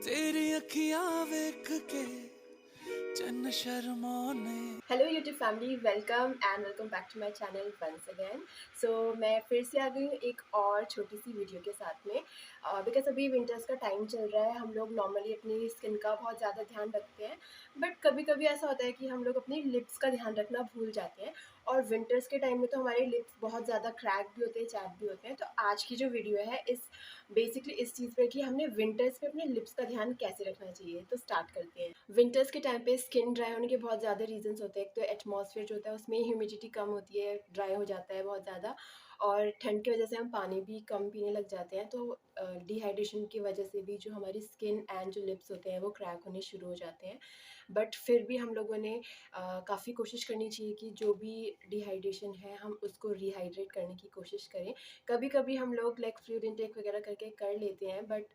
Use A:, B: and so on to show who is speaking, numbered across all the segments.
A: तेरी अखियां वेख के चन्न शर्माने।
B: Hello YouTube family, welcome and welcome back to my channel once again. So मैं फिर से आ गई हूँ एक और छोटी सी वीडियो के साथ में, बिकॉज अभी विंटर्स का टाइम चल रहा है। हम लोग नॉर्मली अपनी स्किन का बहुत ज़्यादा ध्यान रखते हैं, बट कभी कभी ऐसा होता है कि हम लोग अपनी लिप्स का ध्यान रखना भूल जाते हैं। और विंटर्स के टाइम में तो हमारे लिप्स बहुत ज़्यादा क्रैक भी होते हैं, चैप भी होते हैं। तो आज की जो वीडियो है बेसिकली इस चीज़ पे कि हमने विंटर्स पे अपने लिप्स का ध्यान कैसे रखना चाहिए। तो स्टार्ट करते हैं। विंटर्स के टाइम पे स्किन ड्राई होने के बहुत ज़्यादा रीजंस होते हैं। एक तो एटमॉस्फेयर जो होता है उसमें ह्यूमिडिटी कम होती है, ड्राई हो जाता है बहुत ज़्यादा, और ठंड की वजह से हम पानी भी कम पीने लग जाते हैं। तो डिहाइड्रेशन की वजह से भी जो हमारी स्किन एंड जो लिप्स होते हैं वो क्रैक होने शुरू हो जाते हैं। बट फिर भी हम लोगों ने काफ़ी कोशिश करनी चाहिए कि जो भी डिहाइड्रेशन है हम उसको रिहाइड्रेट करने की कोशिश करें। कभी कभी हम लोग लाइक फ्लूइड इनटेक वगैरह करके कर लेते हैं, बट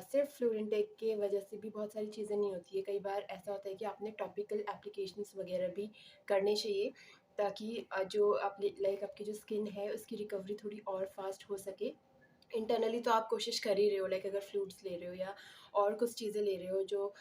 B: सिर्फ फ्लूइड इनटेक के वजह से भी बहुत सारी चीज़ें नहीं होती है। कई बार ऐसा होता है कि आपने टॉपिकल एप्लीकेशंस वगैरह भी करने चाहिए, ताकि जो आप लाइक आपकी जो स्किन है उसकी रिकवरी थोड़ी और फास्ट हो सके। इंटरनली तो आप कोशिश कर ही रहे हो, लाइक अगर फ्लूइड्स ले रहे हो या और कुछ चीज़ें ले रहे हो जो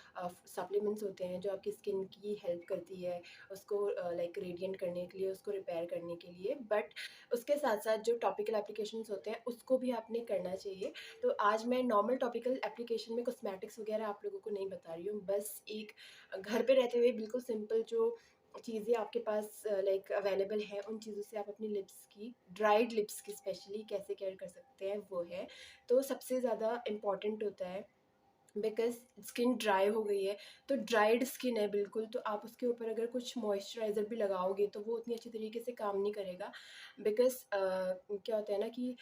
B: सप्लीमेंट्स होते हैं जो आपकी स्किन की हेल्प करती है उसको लाइक रेडिएंट करने के लिए, उसको रिपेयर करने के लिए। बट उसके साथ साथ जो टॉपिकल एप्लीकेशंस होते हैं उसको भी आपने करना चाहिए। तो आज मैं नॉर्मल टॉपिकल एप्लीकेशन में कॉस्मेटिक्स वगैरह आप लोगों को नहीं बता रही हूँ, बस एक घर पे रहते हुए बिल्कुल सिंपल जो चीज़ें आपके पास लाइक अवेलेबल हैं उन चीज़ों से आप अपनी लिप्स की, ड्राइड लिप्स की स्पेशली कैसे केयर कर सकते हैं वो है। तो सबसे ज़्यादा इम्पॉर्टेंट होता है, बिकॉज स्किन ड्राई हो गई है, तो ड्राइड स्किन है बिल्कुल, तो आप उसके ऊपर अगर कुछ मॉइस्चराइज़र भी लगाओगे तो वो उतनी अच्छी तरीके से काम नहीं करेगा। बिकॉज क्या होता है ना कि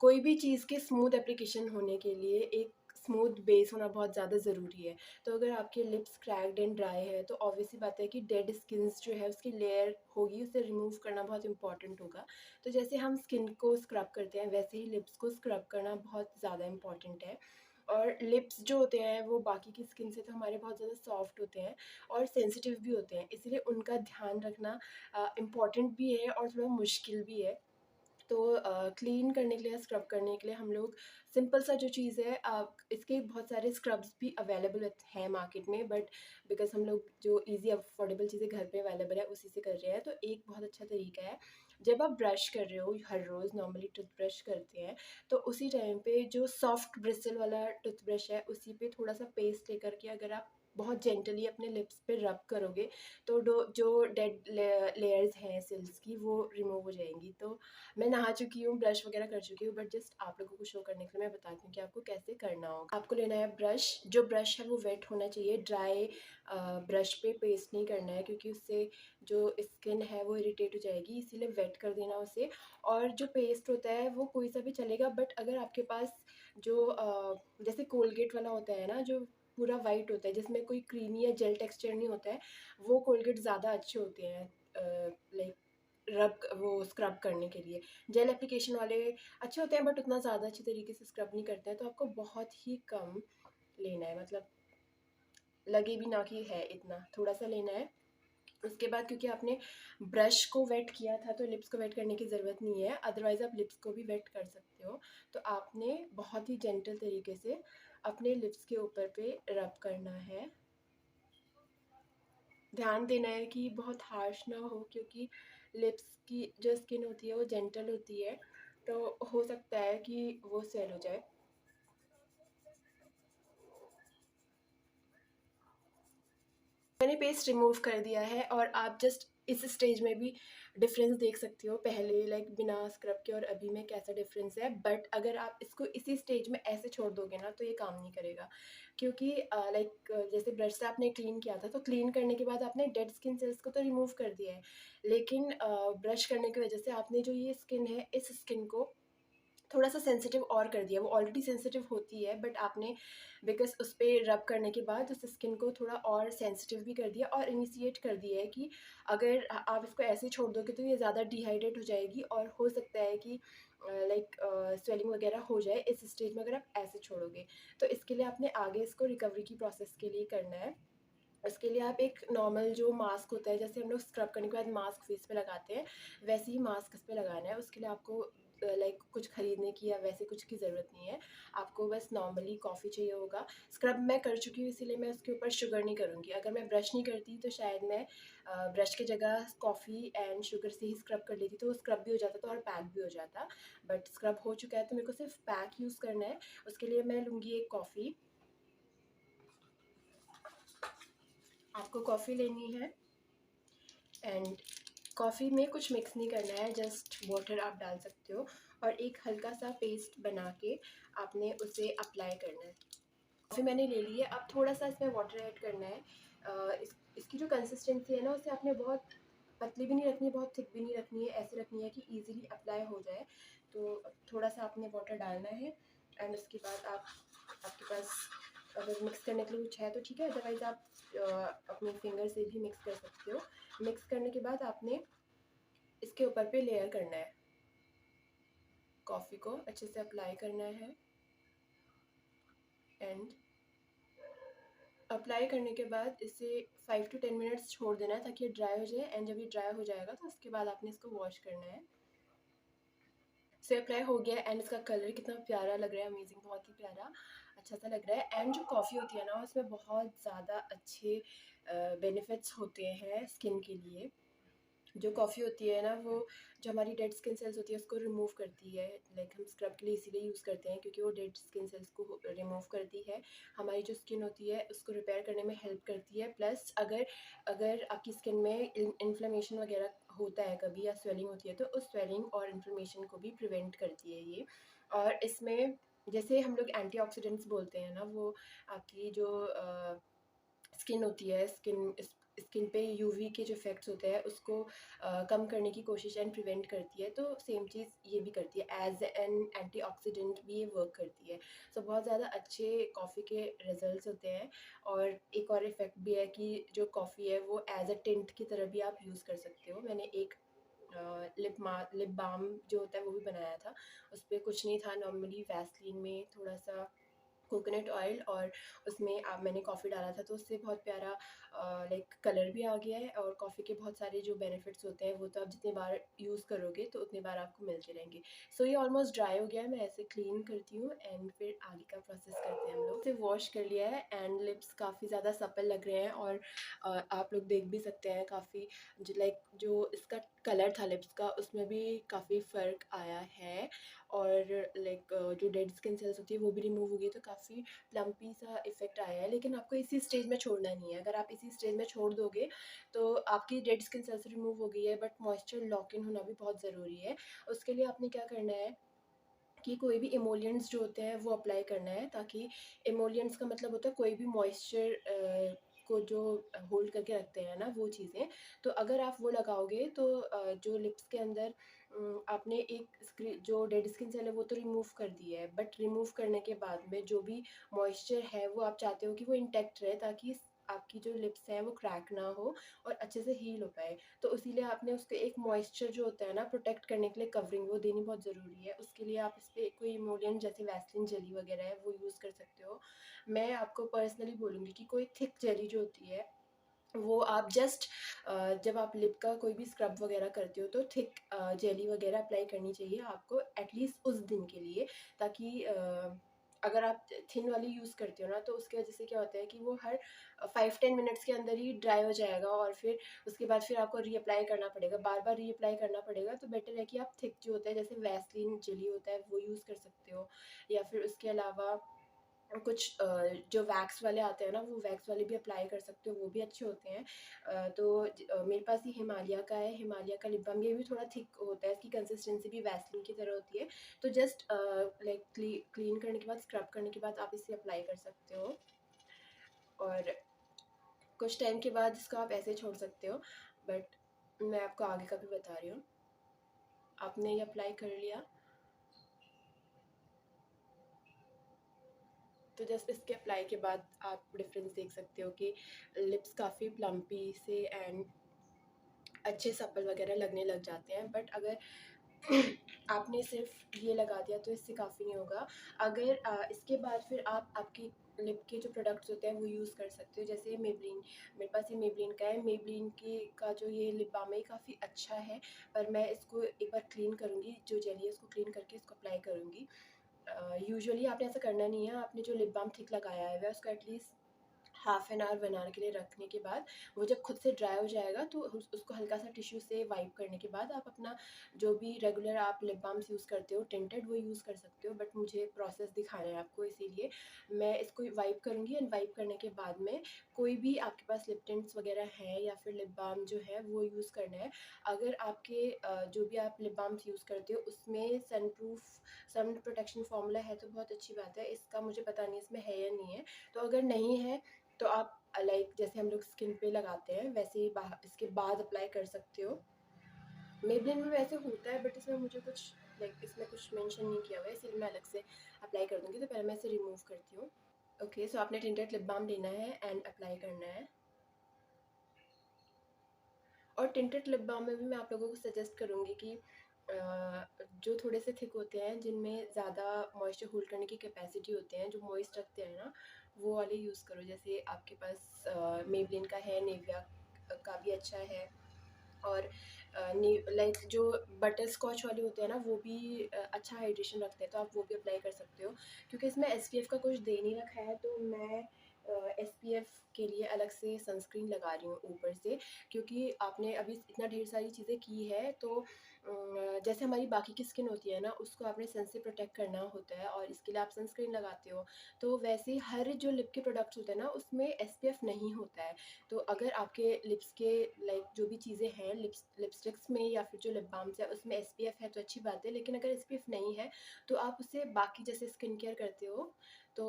B: कोई भी चीज़ के स्मूथ एप्लीकेशन होने के लिए एक स्मूथ बेस होना बहुत ज़्यादा ज़रूरी है। तो अगर आपके लिप्स क्रैक्ड एंड ड्राई है तो ऑब्वियस सी बात है कि डेड स्किन्स जो है उसकी लेयर होगी, उसे रिमूव करना बहुत इंपॉर्टेंट होगा। तो जैसे हम स्किन को स्क्रब करते हैं वैसे ही लिप्स को स्क्रब करना बहुत ज़्यादा इंपॉर्टेंट है। और लिप्स जो होते हैं वो बाकी की स्किन से तो हमारे बहुत ज़्यादा सॉफ्ट होते हैं और सेंसिटिव भी होते हैं, इसलिए उनका ध्यान रखना इम्पॉर्टेंट भी है और थोड़ा मुश्किल भी है। तो क्लीन करने के लिए, स्क्रब करने के लिए हम लोग सिंपल सा जो चीज़ है, इसके बहुत सारे स्क्रब्स भी अवेलेबल हैं मार्केट में, बट बिकॉज हम लोग जो इजी अफोर्डेबल चीज़ें घर पे अवेलेबल है उसी से कर रहे हैं। तो एक बहुत अच्छा तरीका है, जब आप ब्रश कर रहे हो हर रोज़ नॉर्मली टूथब्रश करते हैं, तो उसी टाइम पे जो सॉफ्ट ब्रिस्टल वाला टूथब्रश है उसी पे थोड़ा सा पेस्ट लेकर के अगर आप बहुत जेंटली अपने लिप्स पे रब करोगे तो जो डेड लेयर्स हैं सेल्स की वो रिमूव हो जाएंगी। तो मैं नहा चुकी हूँ, ब्रश वगैरह कर चुकी हूँ, बट जस्ट आप लोगों को शो करने के लिए मैं बताती हूँ कि आपको कैसे करना होगा। आपको लेना है ब्रश, जो ब्रश है वो वेट होना चाहिए, ड्राई ब्रश पे पेस्ट नहीं करना है क्योंकि उससे जो स्किन है वो इरिटेट हो जाएगी, इसीलिए वेट कर देना उसे। और जो पेस्ट होता है वो कोई सा भी चलेगा, बट अगर आपके पास जो जैसे कोलगेट वाला होता है ना जो पूरा वाइट होता है जिसमें कोई क्रीमी या जेल टेक्सचर नहीं होता है, वो कोलगेट ज़्यादा अच्छे होते हैं लाइक रब वो स्क्रब करने के लिए। जेल एप्लीकेशन वाले अच्छे होते हैं बट उतना ज़्यादा अच्छी तरीके से स्क्रब नहीं करते हैं, तो आपको बहुत ही कम लेना है, मतलब लगे भी ना कि है इतना, थोड़ा सा लेना है। उसके बाद क्योंकि आपने ब्रश को वेट किया था तो लिप्स को वेट करने की ज़रूरत नहीं है, अदरवाइज़ आप लिप्स को भी वेट कर सकते हो। तो आपने बहुत ही जेंटल तरीके से अपने लिप्स के ऊपर पे रब करना है। ध्यान देना है कि बहुत हार्श ना हो क्योंकि लिप्स की जो स्किन होती है वो जेंटल होती है, तो हो सकता है कि वो सेल हो जाए। मैंने पेस्ट रिमूव कर दिया है और आप जस्ट इस स्टेज में भी डिफरेंस देख सकते हो, पहले लाइक बिना स्क्रब के और अभी में कैसा डिफरेंस है। बट अगर आप इसको इसी स्टेज में ऐसे छोड़ दोगे ना तो ये काम नहीं करेगा, क्योंकि लाइक जैसे ब्रश से आपने क्लीन किया था तो क्लीन करने के बाद आपने डेड स्किन सेल्स को तो रिमूव कर दिया है, लेकिन ब्रश करने की वजह से आपने जो ये स्किन है इस स्किन को थोड़ा सा सेंसिटिव और कर दिया। वो ऑलरेडी सेंसिटिव होती है बट आपने बिकॉज उस पर रब करने के बाद उस स्किन को थोड़ा और सेंसिटिव भी कर दिया और इनिशिएट कर दिया है कि अगर आप इसको ऐसे छोड़ दोगे तो ये ज़्यादा डिहाइड्रेट हो जाएगी और हो सकता है कि लाइक स्वेलिंग वगैरह हो जाए इस स्टेज में अगर आप ऐसे छोड़ोगे। तो इसके लिए आपने आगे इसको रिकवरी की प्रोसेस के लिए करना है। उसके लिए आप एक नॉर्मल जो मास्क होता है, जैसे हम लोग स्क्रब करने के बाद मास्क फेस पे लगाते हैं वैसे ही मास्क इस पे लगाना है। उसके लिए आपको लाइक कुछ ख़रीदने की या वैसे कुछ की ज़रूरत नहीं है। आपको बस नॉर्मली कॉफ़ी चाहिए होगा। स्क्रब मैं कर चुकी हूँ इसीलिए मैं उसके ऊपर शुगर नहीं करूँगी। अगर मैं ब्रश नहीं करती तो शायद मैं ब्रश की जगह कॉफ़ी एंड शुगर से ही स्क्रब कर लेती, तो वो स्क्रब भी हो जाता था और पैक भी हो जाता। बट स्क्रब हो चुका है तो मेरे को सिर्फ पैक यूज़ करना है। उसके लिए मैं लूँगी एक कॉफ़ी। आपको कॉफ़ी लेनी है एंड कॉफ़ी में कुछ मिक्स नहीं करना है, जस्ट वाटर आप डाल सकते हो और एक हल्का सा पेस्ट बना के आपने उसे अप्लाई करना है। कॉफ़ी मैंने ले ली है, अब थोड़ा सा इसमें वाटर ऐड करना है। इसकी जो कंसिस्टेंसी है ना, उसे आपने बहुत पतली भी नहीं रखनी है, बहुत थिक भी नहीं रखनी है, ऐसे रखनी है कि ईज़िली अप्लाई हो जाए। तो थोड़ा सा आपने वाटर डालना है एंड उसके बाद आपके पास अगर मिक्स करने के लिए कुछ है तो ठीक है, अदरवाइज़ आप अपने फिंगर से भी मिक्स कर सकते हो। मिक्स करने के बाद आपने इसके ऊपर पे लेयर करना है, कॉफ़ी को अच्छे से अप्लाई करना है एंड अप्लाई करने के बाद इसे 5 टू 10 मिनट्स छोड़ देना है ताकि ये ड्राई हो जाए एंड जब ये ड्राई हो जाएगा तो उसके बाद आपने इसको वॉश करना है। से अप्लाई हो गया एंड इसका कलर कितना प्यारा लग रहा है, अमेजिंग, बहुत ही प्यारा अच्छा सा लग रहा है। एंड जो कॉफ़ी होती है ना, उसमें बहुत ज़्यादा अच्छे बेनिफिट्स होते हैं स्किन के लिए। जो कॉफ़ी होती है ना, वो जो हमारी डेड स्किन सेल्स होती है उसको रिमूव करती है। लाइक हम स्क्रब के लिए इसीलिए यूज़ करते हैं क्योंकि वो डेड स्किन सेल्स को रिमूव करती है। हमारी जो स्किन होती है उसको रिपेयर करने में हेल्प करती है। प्लस अगर अगर आपकी स्किन में इन्फ्लेमेशन वगैरह होता है कभी या स्वेलिंग होती है तो उस स्वेलिंग और इन्फ्लेमेशन को भी प्रिवेंट करती है ये। और इसमें जैसे हम लोग एंटीऑक्सीडेंट्स बोलते हैं ना, वो आपकी जो स्किन होती है, स्किन पे यूवी के जो इफ़ेक्ट्स होते हैं उसको कम करने की कोशिश एंड प्रिवेंट करती है। तो सेम चीज़ ये भी करती है, एज़ एन एंटीऑक्सीडेंट भी ये वर्क करती है। सो बहुत ज़्यादा अच्छे कॉफ़ी के रिजल्ट्स होते हैं। और एक और इफ़ेक्ट भी है कि जो कॉफ़ी है वो एज़ अ टिंट की तरह भी आप यूज़ कर सकते हो। मैंने एक लिप बाम जो होता है वो भी बनाया था। उस पे कुछ नहीं था, नॉर्मली वैसलीन में थोड़ा सा कोकोनट ऑयल और उसमें मैंने कॉफ़ी डाला था तो उससे बहुत प्यारा लाइक कलर भी आ गया है। और कॉफ़ी के बहुत सारे जो बेनिफिट्स होते हैं वो तो आप जितने बार यूज़ करोगे तो उतने बार आपको मिलते रहेंगे। सो ये ऑलमोस्ट ड्राई हो गया है, मैं ऐसे क्लीन करती हूँ एंड फिर आगे का प्रोसेस करते हैं हम लोग। इसे वॉश कर लिया है एंड लिप्स काफ़ी ज़्यादा सपल लग रहे हैं और आप लोग देख भी सकते हैं काफ़ी जो लाइक जो इसका कलर था लिप्स का उसमें भी काफ़ी फ़र्क आया है। और लाइक जो डेड स्किन सेल्स होती है वो भी रिमूव हो गई, तो काफ़ी प्लम्पी सा इफ़ेक्ट आया है। लेकिन आपको इसी स्टेज में छोड़ना नहीं है, अगर आप इसी स्टेज में छोड़ दोगे तो आपकी डेड स्किन सेल्स रिमूव हो गई है, बट मॉइस्चर लॉक इन होना भी बहुत ज़रूरी है। उसके लिए आपने क्या करना है कि कोई भी इमोलिएंट्स जो होते हैं वो अप्लाई करना है, ताकि इमोलिएंट्स का मतलब होता है कोई भी मॉइस्चर को जो होल्ड करके रखते हैं ना, वो चीज़ें। तो अगर आप वो लगाओगे तो जो लिप्स के अंदर आपने एक जो डेड स्किन सेल है वो तो रिमूव कर दी है, बट रिमूव करने के बाद में जो भी मॉइस्चर है वो आप चाहते हो कि वो इंटैक्ट रहे, ताकि आपकी जो लिप्स हैं वो क्रैक ना हो और अच्छे से हील हो पाए। तो इसीलिए आपने उसके एक मॉइस्चर जो होता है ना प्रोटेक्ट करने के लिए कवरिंग, वो देनी बहुत ज़रूरी है। उसके लिए आप इस पर कोई इमोलियन जैसे वैसलीन जेली वगैरह है वो यूज़ कर सकते हो। मैं आपको पर्सनली बोलूँगी कि कोई थिक जेली जो होती है वो आप जस्ट जब आप लिप का कोई भी स्क्रब वगैरह करते हो तो थिक जेली वगैरह अप्लाई करनी चाहिए आपको एटलीस्ट उस दिन के लिए, ताकि अगर आप थिन वाली यूज़ करते हो ना तो उसकी वजह से क्या होता है कि वो हर 5-10 मिनट्स के अंदर ही ड्राई हो जाएगा और फिर उसके बाद फिर आपको रीअप्लाई करना पड़ेगा, बार बार रीअप्लाई करना पड़ेगा। तो बेटर है कि आप थिक जो होता है जैसे वैसलीन जेली होता है वो यूज़ कर सकते हो, या फिर उसके अलावा कुछ जो वैक्स वाले आते हैं ना वो वैक्स वाले भी अप्लाई कर सकते हो, वो भी अच्छे होते हैं। तो मेरे पास ये हिमालय का है, हिमालय का लिप बाम, ये भी थोड़ा थिक होता है, इसकी कंसिस्टेंसी भी वैसलीन की तरह होती है। तो जस्ट लाइक क्लीन करने के बाद, स्क्रब करने के बाद आप इसे अप्लाई कर सकते हो और कुछ टाइम के बाद इसको आप ऐसे छोड़ सकते हो। बट मैं आपको आगे का भी बता रही हूँ। आपने ये अप्लाई कर लिया तो जस्ट इसके अप्लाई के बाद आप डिफरेंस देख सकते हो कि लिप्स काफ़ी प्लम्पी से एंड अच्छे सप्पल वगैरह लगने लग जाते हैं। बट अगर आपने सिर्फ ये लगा दिया तो इससे काफ़ी नहीं होगा। अगर इसके बाद फिर आप आपकी लिप के जो प्रोडक्ट्स होते हैं वो यूज़ कर सकते हो। जैसे मेबलिन, मेरे पास ये मेबलिन का है। मेबलिन के का जो ये लिप बाम है काफ़ी अच्छा है, पर मैं इसको एक बार क्लीन करूँगी, जो जेली है उसको क्लीन करके इसको अप्लाई करूँगी। यूजुअली आपने ऐसा करना नहीं है। आपने जो लिप बाम थिक लगाया है उसको at least half an hour 1 hour के लिए रखने के बाद वो जब खुद से ड्राई हो जाएगा तो उसको हल्का सा टिश्यू से वाइप करने के बाद आप अपना जो भी रेगुलर आप लिप बाम्स यूज़ करते हो टिंटेड वो यूज़ कर सकते हो। बट मुझे प्रोसेस दिखाना है आपको, इसीलिए मैं इसको वाइप करूँगी। एंड वाइप करने के बाद में कोई भी आपके पास लिप टिंट्स वगैरह है या फिर लिप बाम जो है वो यूज़ करना है। अगर आपके जो भी आप लिप बाम्स यूज़ करते हो उसमें सन प्रोटेक्शन फार्मूला है तो बहुत अच्छी बात है। इसका मुझे पता नहीं इसमें है या नहीं है, तो अगर नहीं है तो आप लाइक जैसे हम लोग स्किन पे लगाते हैं वैसे ही इसके बाद अप्लाई कर सकते हो। मेबलिन में वैसे होता है बट इसमें मुझे कुछ इसमें कुछ मेंशन नहीं किया हुआ है, इसलिए मैं अलग से अप्लाई कर दूँगी। तो पहले मैं इसे रिमूव करती हूँ। ओके, सो आपने टिंटेड लिप बाम लेना है एंड अप्लाई करना है। और टिंटेड लिप बाम में भी मैं आप लोगों को सजेस्ट करूँगी कि जो थोड़े से थिक होते हैं, जिनमें ज़्यादा मॉइस्चर होल्ड करने की कैपेसिटी होते हैं, जो मॉइस्ट रखते हैं ना, वो वाले यूज़ करो। जैसे आपके पास मेबलिन का है, निविया का भी अच्छा है। और लाइक जो बटर स्कॉच वाले होते हैं ना वो भी अच्छा हाइड्रेशन रखते हैं, तो आप वो भी अप्लाई कर सकते हो। क्योंकि इसमें एसपीएफ का कुछ दे नहीं रखा है तो मैं एसपीएफ के लिए अलग से सनस्क्रीन लगा रही हूँ ऊपर से। क्योंकि आपने अभी इतना ढेर सारी चीज़ें की है तो जैसे हमारी बाकी की स्किन होती है ना उसको आपने सन से प्रोटेक्ट करना होता है और इसके लिए आप सनस्क्रीन लगाते हो। तो वैसे ही हर जो लिप के प्रोडक्ट्स होते हैं ना उसमें एसपीएफ नहीं होता है। तो अगर आपके लिप्स के लाइक जो भी चीज़ें हैं लिपस्टिक्स में या फिर जो लिप बाम्स है उसमें एसपीएफ है तो अच्छी बात है, लेकिन अगर एसपीएफ नहीं है तो आप उसे बाकी जैसे स्किन केयर करते हो तो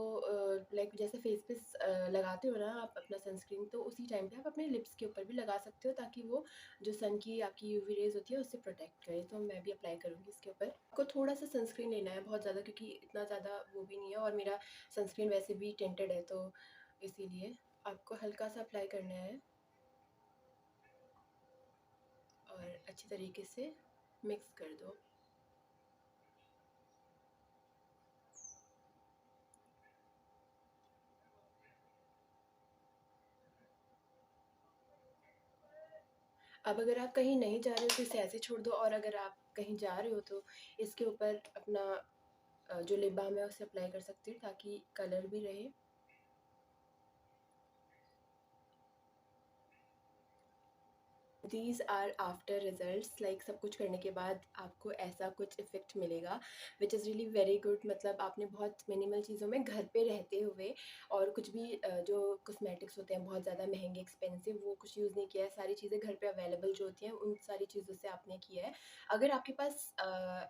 B: लाइक जैसे फेस पे लगाते हो ना आप अपना सनस्क्रीन, तो उसी टाइम पे आप अपने लिप्स के ऊपर भी लगा सकते हो ताकि वो जो सन की आपकी यूवी रेज होती है उससे प्रोटेक्ट करे। तो मैं भी अप्लाई करूँगी इसके ऊपर। आपको थोड़ा सा सनस्क्रीन लेना है, बहुत ज़्यादा, क्योंकि इतना ज़्यादा वो भी नहीं है और मेरा सनस्क्रीन वैसे भी टेंटेड है तो इसीलिए आपको हल्का सा अप्लाई करना है और अच्छी तरीके से मिक्स कर दो। अब अगर आप कहीं नहीं जा रहे हो तो इसे ऐसे छोड़ दो, और अगर आप कहीं जा रहे हो तो इसके ऊपर अपना जो लिप बाम है उसे अप्लाई कर सकते हो ताकि कलर भी रहे। These are after results, like सब कुछ करने के बाद आपको ऐसा कुछ इफ़ेक्ट मिलेगा which is really very good. मतलब आपने बहुत मिनिमल चीज़ों में घर पे रहते हुए और कुछ भी जो कॉस्मेटिक्स होते हैं बहुत ज़्यादा महंगे एक्सपेंसिव वो कुछ यूज़ नहीं किया है। सारी चीज़ें घर पे अवेलेबल जो होती हैं उन सारी चीज़ों से आपने किया है। अगर आपके पास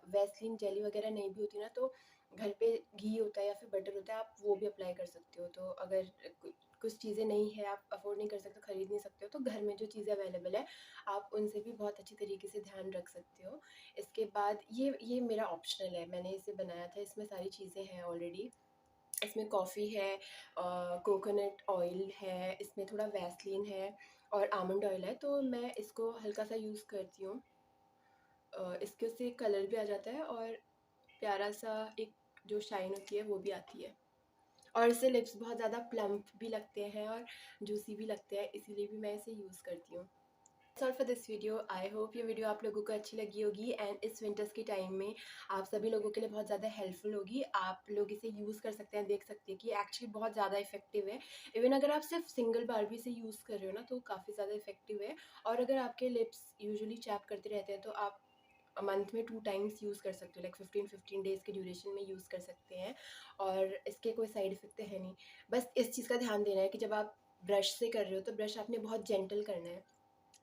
B: वैसलीन जेली वगैरह नहीं भी होती ना तो घर पे घी होता है या फिर बटर होता है, आप वो भी अप्लाई कर सकते हो। तो अगर कुछ चीज़ें नहीं है, आप अफोर्ड नहीं कर सकते, ख़रीद नहीं सकते हो, तो घर में जो चीज़ें अवेलेबल है आप उनसे भी बहुत अच्छी तरीके से ध्यान रख सकते हो। इसके बाद ये मेरा ऑप्शनल है, मैंने इसे बनाया था, इसमें सारी चीज़ें हैं ऑलरेडी। इसमें कॉफ़ी है, कोकोनट ऑयल है, इसमें थोड़ा वैसलीन है और आमंड ऑयल है। तो मैं इसको हल्का सा यूज़ करती हूँ। इसके से कलर भी आ जाता है और प्यारा सा एक जो शाइन होती है वो भी आती है, और इससे लिप्स बहुत ज़्यादा प्लम्प भी लगते हैं और जूसी भी लगते हैं, इसीलिए भी मैं इसे यूज़ करती हूँ। All for this video, I hope ये वीडियो आप लोगों को अच्छी लगी होगी एंड इस विंटर्स के टाइम में आप सभी लोगों के लिए बहुत ज़्यादा हेल्पफुल होगी। आप लोग इसे यूज़ कर सकते हैं, देख सकते हैं कि एक्चुअली बहुत ज़्यादा इफेक्टिव है। इवन अगर आप सिर्फ सिंगल बार भी इसे यूज़ कर रहे हो ना तो काफ़ी ज़्यादा इफेक्टिव है। और अगर आपके लिप्स यूजुअली चैप करते रहते हैं तो आप मंथ में 2 टाइम्स यूज़ कर सकते हो, लाइक 15-15 डेज़ के ड्यूरेशन में यूज़ कर सकते हैं और इसके कोई साइड इफ़ेक्ट है नहीं। बस इस चीज़ का ध्यान देना है कि जब आप ब्रश से कर रहे हो तो ब्रश आपने बहुत जेंटल करना है।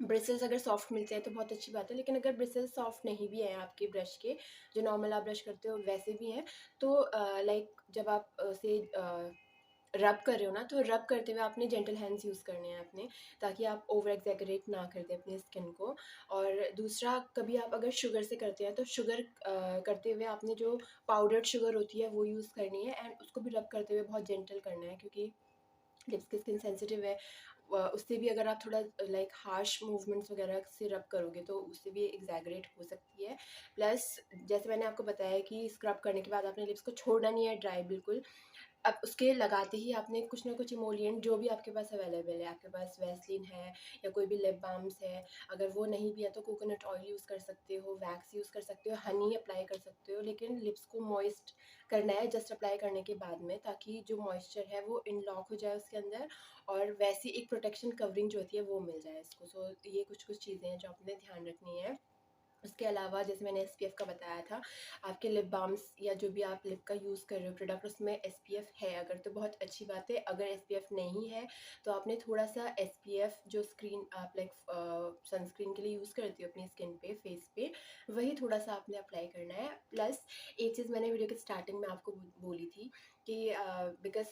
B: ब्रिसल्स अगर सॉफ्ट मिलते हैं तो बहुत अच्छी बात है, लेकिन अगर ब्रिसल्स सॉफ्ट नहीं भी हैं आपके ब्रश के, जो नॉर्मल आप ब्रश करते हो वैसे भी हैं, तो लाइक जब आप उसे रब कर रहे हो ना तो रब करते हुए आपने जेंटल हैंड्स यूज़ करने हैं अपने, ताकि आप ओवर एक्जैगरेट ना कर दें अपनी स्किन को। और दूसरा, कभी आप अगर शुगर से करते हैं तो शुगर करते हुए आपने जो पाउडर्ड शुगर होती है वो यूज़ करनी है एंड उसको भी रब करते हुए बहुत जेंटल करना है, क्योंकि लिप्स की स्किन सेंसिटिव है, उससे भी अगर आप थोड़ा लाइक हार्श मूवमेंट्स वगैरह से रब करोगे तो उससे भी एग्जैगरेट हो सकती है। प्लस जैसे मैंने आपको बताया कि स्क्रब करने के बाद आपने लिप्स को छोड़ना नहीं है ड्राई बिल्कुल। अब उसके लगाते ही आपने कुछ ना कुछ इमोलिएंट जो भी आपके पास अवेलेबल है, आपके पास वैसलीन है या कोई भी लिप बाम्स है, अगर वो नहीं भी है तो कोकोनट ऑयल यूज़ कर सकते हो, वैक्स यूज़ कर सकते हो, हनी अप्लाई कर सकते हो, लेकिन लिप्स को मॉइस्ट करना है जस्ट अप्लाई करने के बाद में, ताकि जो मॉइस्चर है वो इनलॉक हो जाए उसके अंदर और वैसी एक प्रोटेक्शन कवरिंग जो होती है वो मिल जाए इसको। सो ये कुछ कुछ चीज़ें हैं जो आपने ध्यान रखनी है। उसके अलावा जैसे मैंने एसपीएफ का बताया था, आपके लिप बाम्स या जो भी आप लिप का यूज़ कर रहे हो प्रोडक्ट उसमें एसपीएफ है अगर तो बहुत अच्छी बात है, अगर एसपीएफ नहीं है तो आपने थोड़ा सा एसपीएफ जो स्क्रीन आप लाइक सनस्क्रीन के लिए यूज़ करती हो अपनी स्किन पे फेस पे, वही थोड़ा सा आपने अप्लाई करना है। प्लस एक चीज़ मैंने वीडियो के स्टार्टिंग में आपको बोली थी कि बिकॉज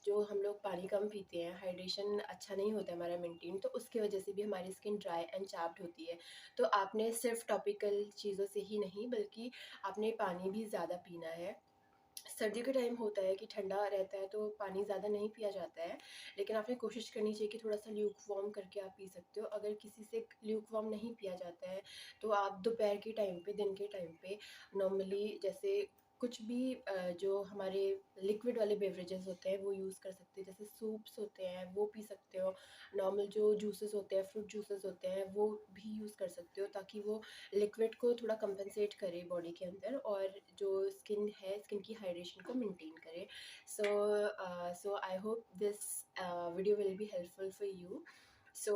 B: जो हम लोग पानी कम पीते हैं, हाइड्रेशन अच्छा नहीं होता हमारा मेंटेन, तो उसकी वजह से भी हमारी स्किन ड्राई एंड चाप्ड होती है। तो आपने सिर्फ टॉपिकल चीज़ों से ही नहीं बल्कि आपने पानी भी ज़्यादा पीना है। सर्दी के टाइम होता है कि ठंडा रहता है तो पानी ज़्यादा नहीं पिया जाता है, लेकिन आपने कोशिश करनी चाहिए कि थोड़ा सा ल्यूक वार्म करके आप पी सकते हो। अगर किसी से ल्यूक वार्म नहीं पिया जाता है तो आप दोपहर के टाइम पे, दिन के टाइम पे नॉर्मली जैसे कुछ भी जो हमारे लिक्विड वाले बेवरेजेस होते हैं वो यूज़ कर सकते हैं, जैसे सूप्स होते हैं वो पी सकते हो, नॉर्मल जो जूसेस होते हैं, फ्रूट जूसेस होते हैं वो भी यूज़ कर सकते हो, ताकि वो लिक्विड को थोड़ा कंपनसेट करे बॉडी के अंदर और जो स्किन है, स्किन की हाइड्रेशन को मेंटेन करे। So I hope this video will be helpful for you. So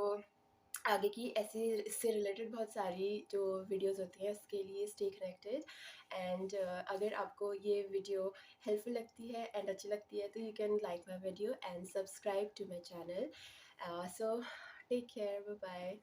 B: आगे की ऐसी इससे रिलेटेड बहुत सारी जो वीडियोस होती हैं उसके लिए स्टे कनेक्टेड। एंड अगर आपको ये वीडियो हेल्पफुल लगती है एंड अच्छी लगती है तो you can like my video and subscribe to my channel. So take care, bye bye.